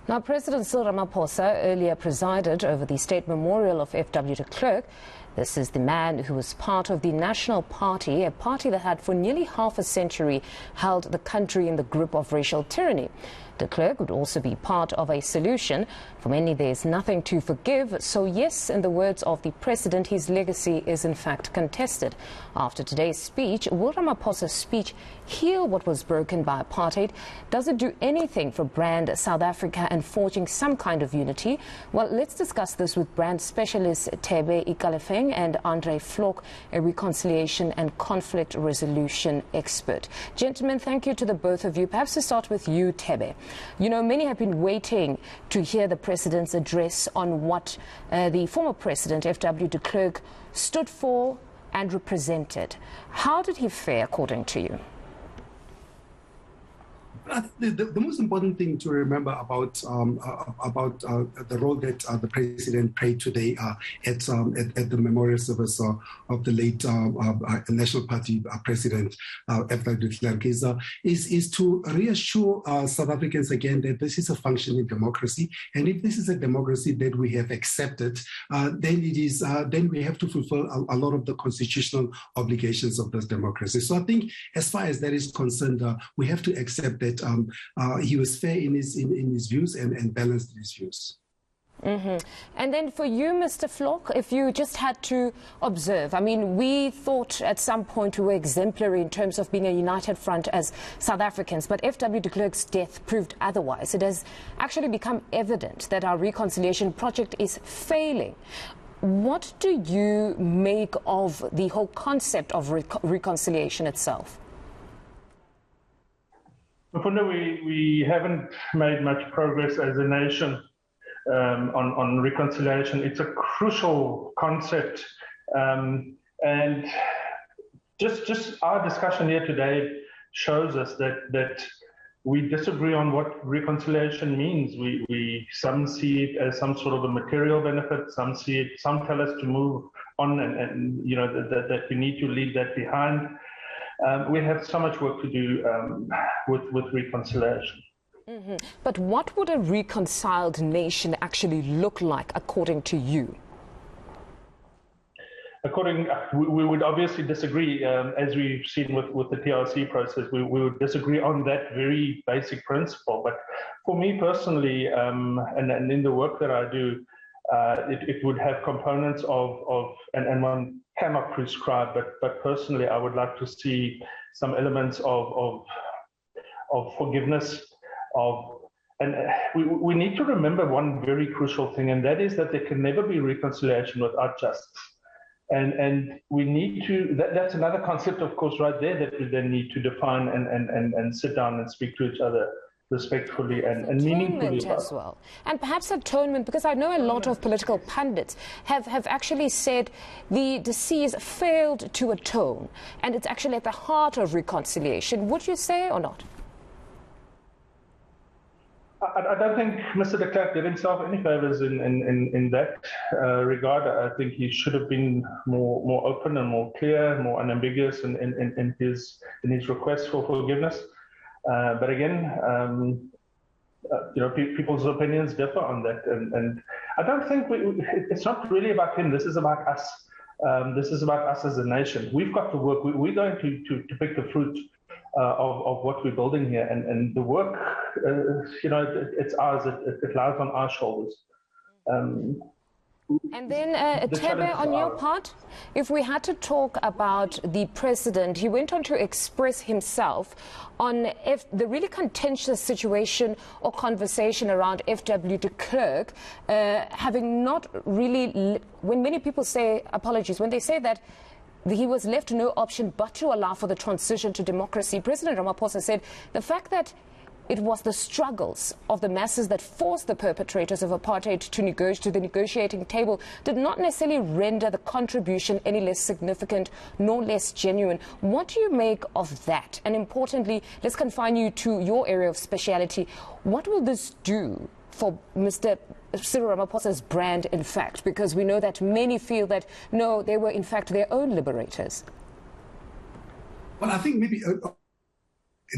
Now, President Cyril Ramaphosa earlier presided over the State Memorial of FW de Klerk. This is the man who was part of the National Party, a party that had for nearly half a century held the country in the grip of racial tyranny. De Klerk would also be part of a solution. For many, there is nothing to forgive. So yes, in the words of the president, his legacy is in fact contested. After today's speech, will Ramaphosa's speech heal what was broken by apartheid? Does it do anything for brand South Africa and forging some kind of unity? Well, let's discuss this with brand specialists Thebe Ikalefeng and Andre Klerk, a reconciliation and conflict resolution expert. Gentlemen, thank you to the both of you. Perhaps to start with you, Thebe. You know, many have been waiting to hear the president's address on what the former president, FW de Klerk, stood for and represented. How did he fare, according to you? The most important thing to remember about the role that the president played today at the memorial service of the late National Party president F.W. de Klerk is to reassure South Africans again that this is a functioning democracy, and if this is a democracy that we have accepted, then we have to fulfill a lot of the constitutional obligations of this democracy. So I think, as far as that is concerned, we have to accept that. He was fair in his views and balanced in his views. And then for you, Mr. Klerk, if you just had to observe, I mean, we thought at some point we were exemplary in terms of being a united front as South Africans, but FW de Klerk's death proved otherwise. It has actually become evident that our reconciliation project is failing. What do you make of the whole concept of reconciliation itself? Mufunda, we haven't made much progress as a nation on reconciliation. It's a crucial concept, and just our discussion here today shows us that we disagree on what reconciliation means. Some see it as some sort of a material benefit. Some tell us to move on, and you know that we need to leave that behind. We have so much work to do with reconciliation. But what would a reconciled nation actually look like, according to you? We would obviously disagree, as we've seen with the TRC process. We would disagree on that very basic principle. But for me personally, and in the work that I do, it would have components and one cannot prescribe, but personally I would like to see some elements of forgiveness, and we need to remember one very crucial thing, and that is that there can never be reconciliation without justice. And we need to, that's another concept, of course, right there, that we then need to define and sit down and speak to each other respectfully and meaningfully as well. And perhaps atonement, because I know a lot of political pundits have actually said the deceased failed to atone, and it's actually at the heart of reconciliation. Would you say or not? I don't think Mr. de Klerk did himself any favors in that regard. I think he should have been more open and more clear, more unambiguous in his request for forgiveness. But again, you know, people's opinions differ on that, and I don't think it's not really about him. This is about us. This is about us as a nation. We've got the work. We're going to pick the fruit of what we're building here, and the work, you know, it's ours. It lies on our shoulders. And then, Thebe, on your part, if we had to talk about the president, he went on to express himself on the really contentious situation or conversation around FW de Klerk, having not really, when many people say, apologies, when they say that he was left no option but to allow for the transition to democracy, President Ramaphosa said the fact that it was the struggles of the masses that forced the perpetrators of apartheid to the negotiating table did not necessarily render the contribution any less significant nor less genuine. What do you make of that? And importantly, let's confine you to your area of speciality. What will this do for Mr. Cyril Ramaphosa's brand, in fact? Because we know that many feel that, no, they were in fact their own liberators. Well, I think maybe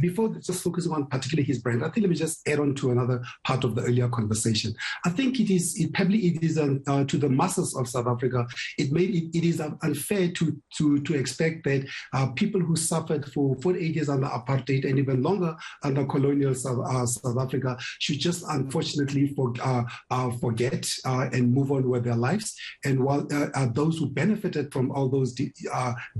before just focusing on particularly his brand, I think let me just add on to another part of the earlier conversation. I think it is to the masses of South Africa, it is unfair to expect that people who suffered for 48 years under apartheid and even longer under colonial South Africa should just unfortunately forget and move on with their lives. And while those who benefited from all those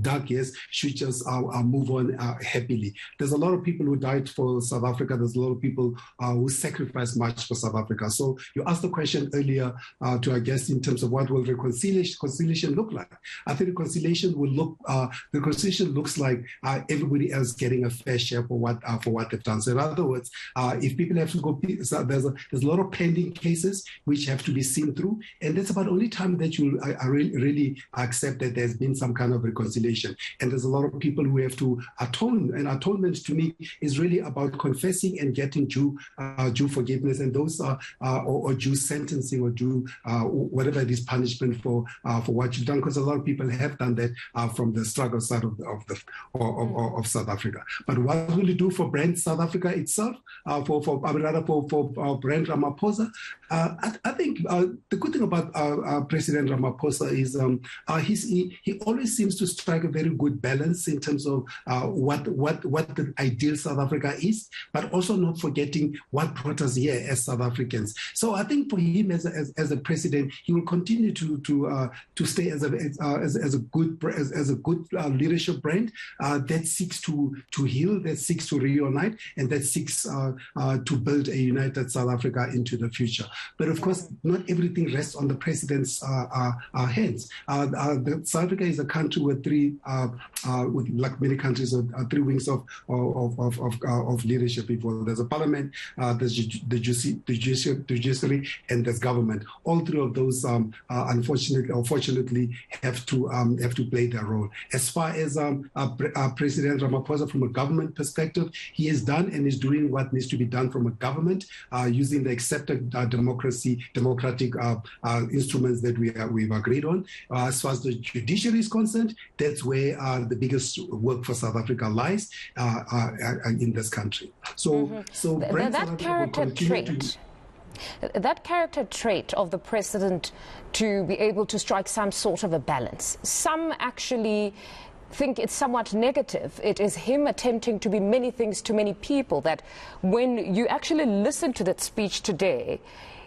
dark years should just move on happily. There's a lot of people who died for South Africa. There's a lot of people who sacrificed much for South Africa. So you asked the question earlier to our guest in terms of what will reconciliation look like. I think reconciliation looks like everybody else getting a fair share for what they've done. So in other words, if people have to go, there's a lot of pending cases which have to be seen through, and that's about the only time that you really accept that there's been some kind of reconciliation. And there's a lot of people who have to atone, and atonement to me is really about confessing and getting due forgiveness, and those or due sentencing or due whatever it is punishment for what you've done, because a lot of people have done that from the struggle side of South Africa. But what will it do for brand South Africa itself? For brand Ramaphosa? I think the good thing about President Ramaphosa is he always seems to strike a very good balance in terms of what the ideal South Africa is, but also not forgetting what brought us here as South Africans. So I think for him as a president, he will continue to stay as a good leadership brand that seeks to heal, that seeks to reunite, and that seeks to build a united South Africa into the future. But of course, not everything rests on the president's hands. South Africa is a country with like many countries, three wings of leadership. There's a parliament, there's the judiciary, and there's government. All three of those, unfortunately, have to play their role. As far as President Ramaphosa, from a government perspective, he has done and is doing what needs to be done from a government, using the accepted democratic instruments that we've agreed on. As far as the judiciary is concerned, that's where the biggest work for South Africa lies in this country. So that character trait of the president to be able to strike some sort of a balance. Some actually think it's somewhat negative. It is him attempting to be many things to many people, that when you actually listen to that speech today,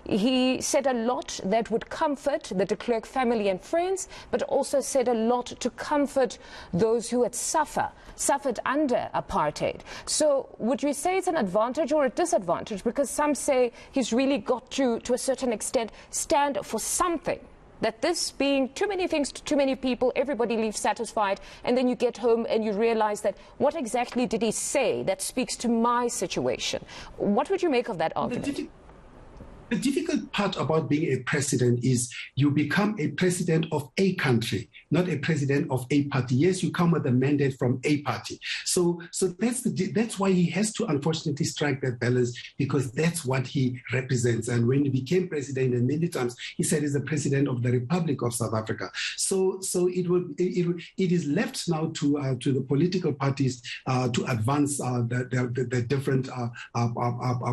he said a lot that would comfort the de Klerk family and friends, but also said a lot to comfort those who had suffered under apartheid. So would you say it's an advantage or a disadvantage? Because some say he's really got to a certain extent, stand for something. That this being too many things to too many people, everybody leaves satisfied, and then you get home and you realize that what exactly did he say that speaks to my situation? What would you make of that argument? The difficult part about being a president is you become a president of a country, not a president of a party. Yes, you come with a mandate from a party. So that's why he has to unfortunately strike that balance, because that's what he represents. And when he became president, and many times he said he's the president of the Republic of South Africa. So it is left now to the political parties to advance the different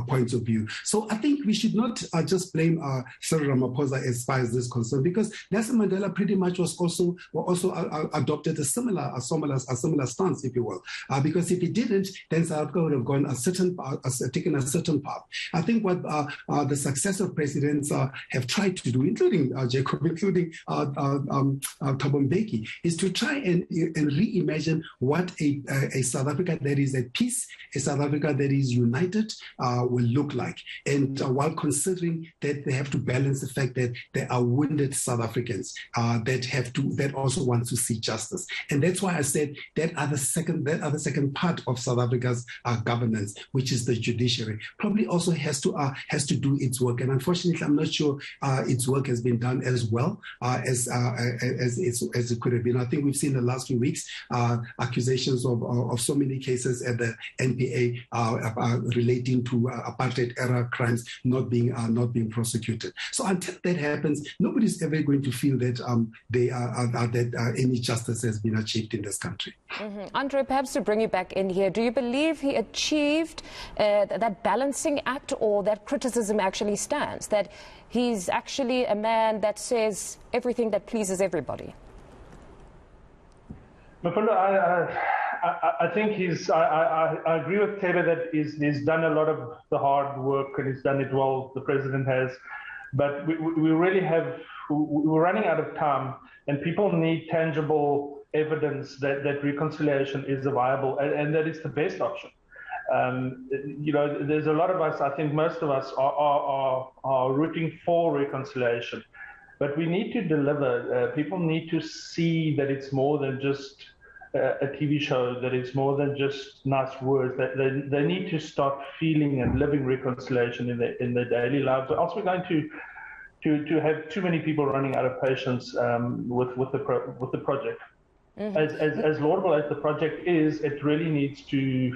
points of view. So I think we should not just blame Cyril Ramaphosa as far as this is concerned, because Nelson Mandela pretty much also adopted a similar stance, if you will. Because if he didn't, then South Africa would have gone taken a certain path. I think what the successive presidents have tried to do, including Jacob, including Thabo Mbeki, is to try and reimagine what a South Africa that is at peace, a South Africa that is united will look like. And while considering that they have to balance the fact that there are wounded South Africans that also want to see justice. And that's why I said that other second part of South Africa's governance, which is the judiciary, probably also has to do its work. And unfortunately, I'm not sure its work has been done as well as it could have been. I think we've seen in the last few weeks accusations of so many cases at the NPA relating to apartheid era crimes not being are not being prosecuted. So until that happens, nobody's ever going to feel that any justice has been achieved in this country. Andre, perhaps to bring you back in here, do you believe he achieved that balancing act, or that criticism actually stands, that he's actually a man that says everything that pleases everybody? I think I agree with Taylor that he's done a lot of the hard work and he's done it well, the president has, but we really we're running out of time, and people need tangible evidence that reconciliation is viable and that it's the best option. There's a lot of us, I think most of us are rooting for reconciliation, but we need to deliver. People need to see that it's more than just a TV show, that it's more than just nice words, that they need to start feeling and living reconciliation in their daily lives. Or else we're going to have too many people running out of patience with the project. As laudable as the project is, it really needs to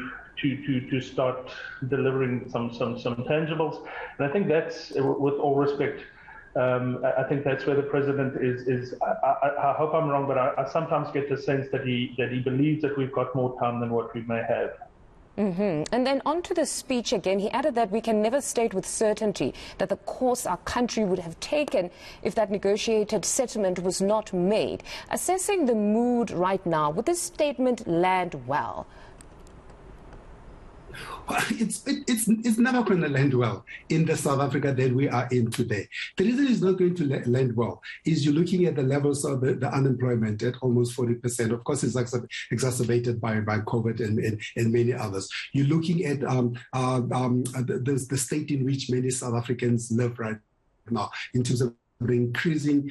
start delivering some tangibles. And I think that's, with all respect, I think that's where the president is. I hope I'm wrong, but I sometimes get the sense that he believes that we've got more time than what we may have. And then on to the speech again, he added that we can never state with certainty that the course our country would have taken if that negotiated settlement was not made. Assessing the mood right now, would this statement land well? Well, it's never going to land well in the South Africa that we are in today. The reason it's not going to land well is you're looking at the levels of the unemployment at almost 40%. Of course, it's exacerbated by COVID and many others. You're looking at the state in which many South Africans live right now in terms of the increasing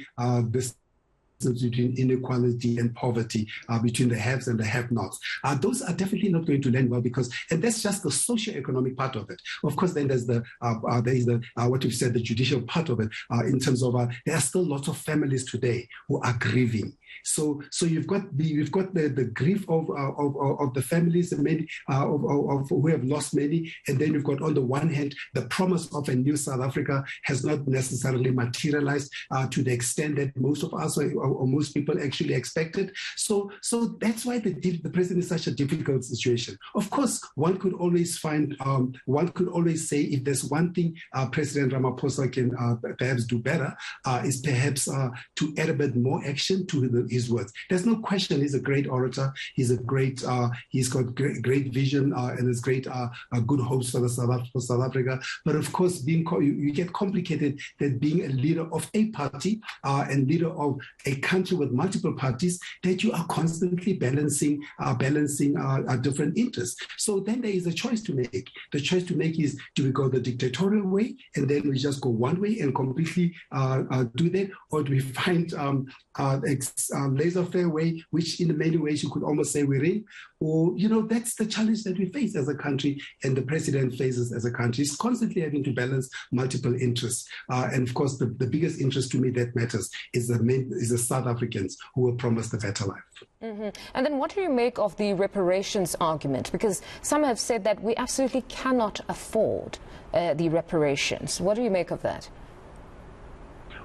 between inequality and poverty, between the haves and the have-nots. Those are definitely not going to land well and that's just the socio-economic part of it. Of course, then there's what you've said, the judicial part of it, in terms of there are still lots of families today who are grieving. So you've got the grief of the families and many of who have lost many, and then you've got on the one hand the promise of a new South Africa has not necessarily materialized to the extent that most of us or most people actually expected. So that's why the president is such a difficult situation. Of course, one could always say if there's one thing President Ramaphosa can perhaps do better is perhaps to add a bit more action to his words. There's no question he's a great orator. He's got great vision and is great good hopes for South Africa. But of course, you get complicated that being a leader of a party and leader of a country with multiple parties, that you are constantly balancing different interests. So then there is a choice to make. The choice to make is, do we go the dictatorial way and then we just go one way and completely do that, or do we find laissez-faire way, which in many ways you could almost say we're in? Or, that's the challenge that we face as a country and the president faces as a country. He's constantly having to balance multiple interests. And of course, the biggest interest to me that matters is the South Africans who were promised a better life. And then what do you make of the reparations argument? Because some have said that we absolutely cannot afford the reparations. What do you make of that?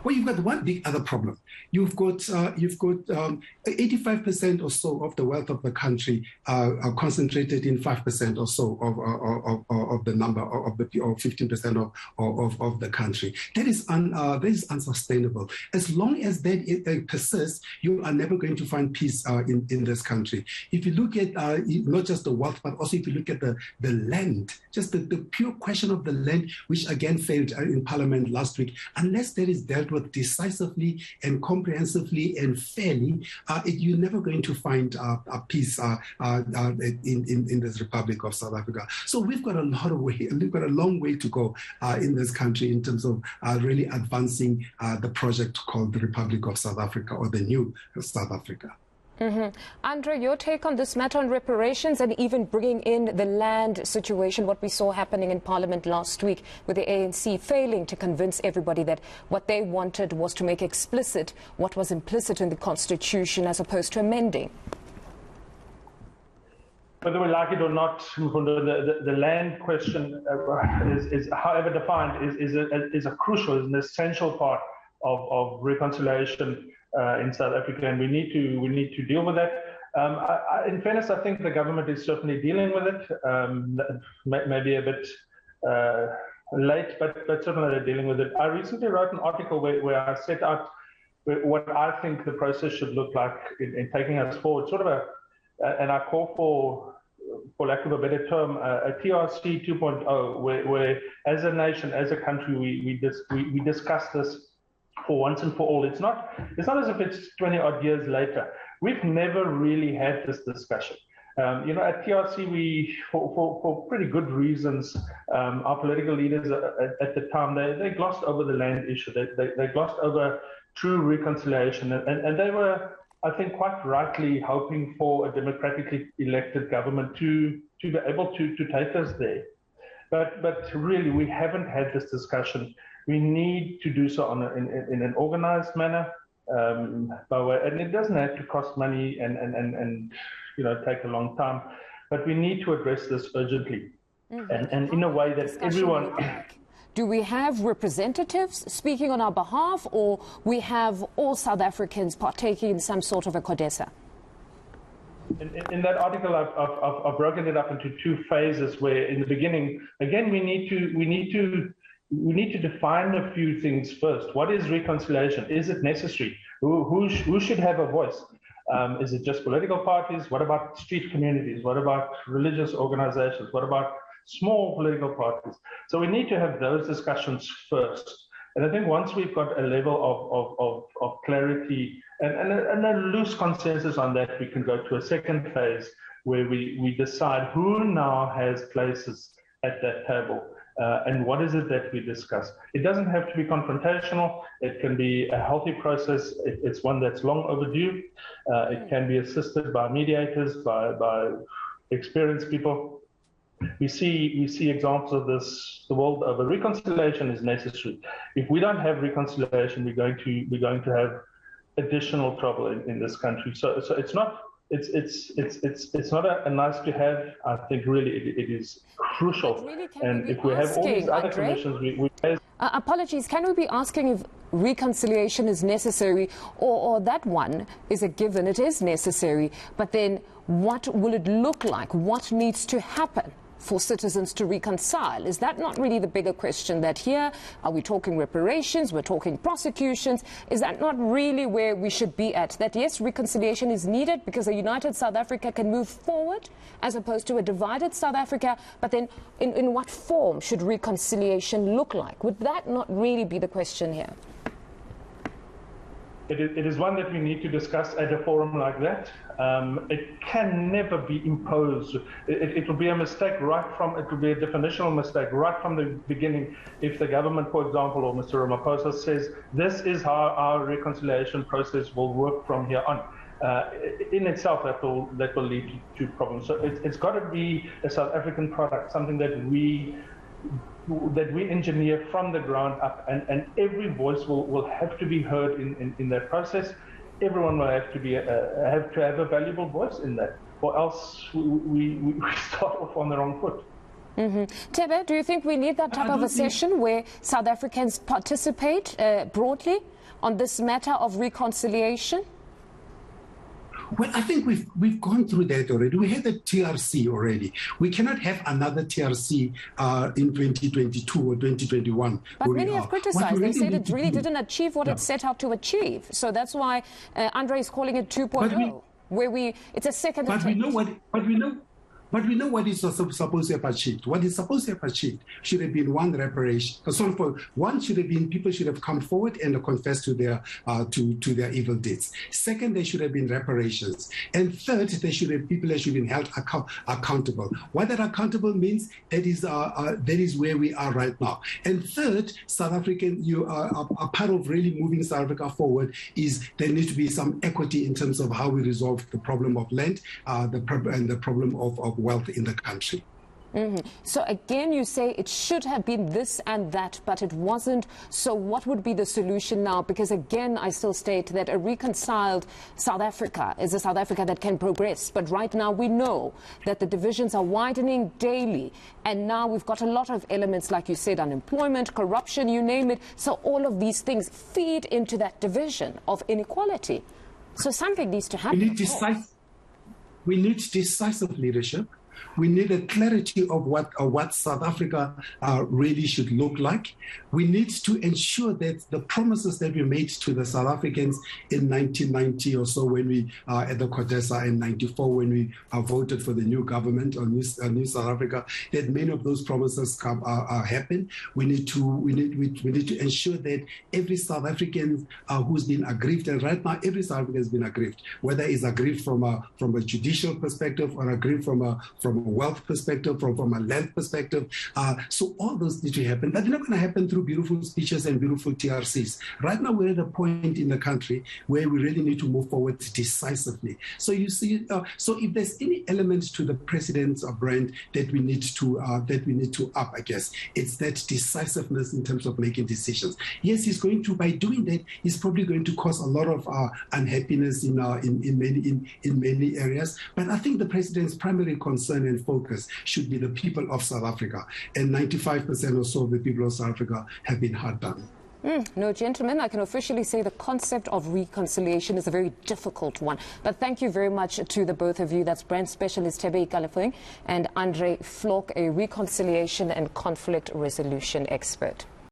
Well, you've got one big other problem. You've got 85% or so of the wealth of the country are concentrated in 5% or so of the number of the or 15% of the country. That is unsustainable. As long as that persists, you are never going to find peace in this country. If you look at not just the wealth, but also if you look at the land, just the pure question of the land, which again failed in Parliament last week, unless that is dealt with decisively and comprehensively and fairly, you're never going to find peace in this Republic of South Africa. So we've got a long way to go in this country in terms of really advancing the project called the Republic of South Africa, or the new South Africa. Andre, your take on this matter on reparations and even bringing in the land situation, what we saw happening in Parliament last week with the ANC failing to convince everybody that what they wanted was to make explicit what was implicit in the Constitution as opposed to amending. whether we like it or not, the land question is however defined, is a crucial, is an essential part of reconciliation in South Africa, and we need to deal with that. In fairness, I think the government is certainly dealing with it, maybe a bit late, but certainly they're dealing with it. I recently wrote an article where I set out what I think the process should look like in taking us forward, sort of and I call for lack of a better term, a TRC 2.0, where as a nation, as a country, we discuss this for once and for all. It's not as if it's 20 odd years later. We've never really had this discussion. At TRC, we, for pretty good reasons, our political leaders at the time, they glossed over the land issue. They glossed over true reconciliation, and they were, I think, quite rightly hoping for a democratically elected government to be able to take us there. But really, we haven't had this discussion. We need to do so in an organized manner, and it doesn't have to cost money and take a long time. But we need to address this urgently, and in a way that everyone. Do we have representatives speaking on our behalf, or we have all South Africans partaking in some sort of a CODESA? In that article, I've broken it up into two phases. Where in the beginning, again, we need to define a few things first. What is reconciliation? Is it necessary? Who should have a voice? Is it just political parties? What about street communities? What about religious organizations? What about small political parties? So we need to have those discussions first. And I think once we've got a level of clarity and a loose consensus on that, we can go to a second phase where we decide who now has places at that table and what is it that we discuss. It doesn't have to be confrontational. It can be a healthy process. It's one that's long overdue. It can be assisted by mediators, by experienced people. We see examples of this the world over. Reconciliation is necessary. If we don't have reconciliation, we're going to have additional trouble in this country. So it's not a nice to have. I think really it is crucial. Really, and if we have all these other commissions, apologies, can we be asking if reconciliation is necessary, or that one is a given, it is necessary, but then what will it look like? What needs to happen for citizens to reconcile? Is that not really the bigger question that here, are we talking reparations, we're talking prosecutions, is that not really where we should be at? That yes, reconciliation is needed because a united South Africa can move forward as opposed to a divided South Africa, but then in what form should reconciliation look like? Would that not really be the question here? It is one that we need to discuss at a forum like that. It can never be imposed. It will be a mistake it will be a definitional mistake right from the beginning if the government, for example, or Mr. Ramaphosa says, this is how our reconciliation process will work from here on. In itself, that will lead to problems. So it's got to be a South African product, something that we engineer from the ground up, and every voice will have to be heard in that process. Everyone will have to have a valuable voice in that, or else we start off on the wrong foot. Tebe, do you think we need that type of a session where South Africans participate broadly on this matter of reconciliation? Well, I think we've gone through that already. We had the TRC already. We cannot have another TRC in 2022 or 2021. But many have criticized. They said it really didn't achieve what it set out to achieve. So that's why Andre is calling it 2.0, where it's a second attempt. But we know what is supposed to have achieved. What is supposed to have achieved should have been one reparation. One should have been people should have come forward and confessed to their evil deeds. Second, there should have been reparations. And third, people that should have been held accountable. What that accountable means, that is where we are right now. And third, South African, you are part of really moving South Africa forward is there needs to be some equity in terms of how we resolve the problem of land and the problem of wealth in the country. So again, you say it should have been this and that, but it wasn't. So what would be the solution now? Because again, I still state that a reconciled South Africa is a South Africa that can progress. But right now we know that the divisions are widening daily. And now we've got a lot of elements, like you said, unemployment, corruption, you name it. So all of these things feed into that division of inequality. So something needs to happen. We need decisive leadership. We need a clarity of what South Africa really should look like. We need to ensure that the promises that we made to the South Africans in 1990 or so, when we at the Codesa, in 94, when we voted for the new government or new South Africa, that many of those promises happen. We need to ensure that every South African who's been aggrieved, and right now every South African has been aggrieved, whether it's aggrieved from a judicial perspective or aggrieved from a wealth perspective, from a land perspective. So all those need to happen, but they're not going to happen through beautiful speeches and beautiful TRCs. Right now, we're at a point in the country where we really need to move forward decisively. So you see, so if there's any element to the president's brand that we need to up, I guess it's that decisiveness in terms of making decisions. Yes, he's going to, by doing that, he's probably going to cause a lot of unhappiness in many areas. But I think the president's primary concern and focus should be the people of South Africa, and 95% or so of the people of South Africa have been hard done. No, gentlemen, I can officially say the concept of reconciliation is a very difficult one. But thank you very much to the both of you. That's brand specialist Tebe Ikalefeng and Andre Klerk, a reconciliation and conflict resolution expert.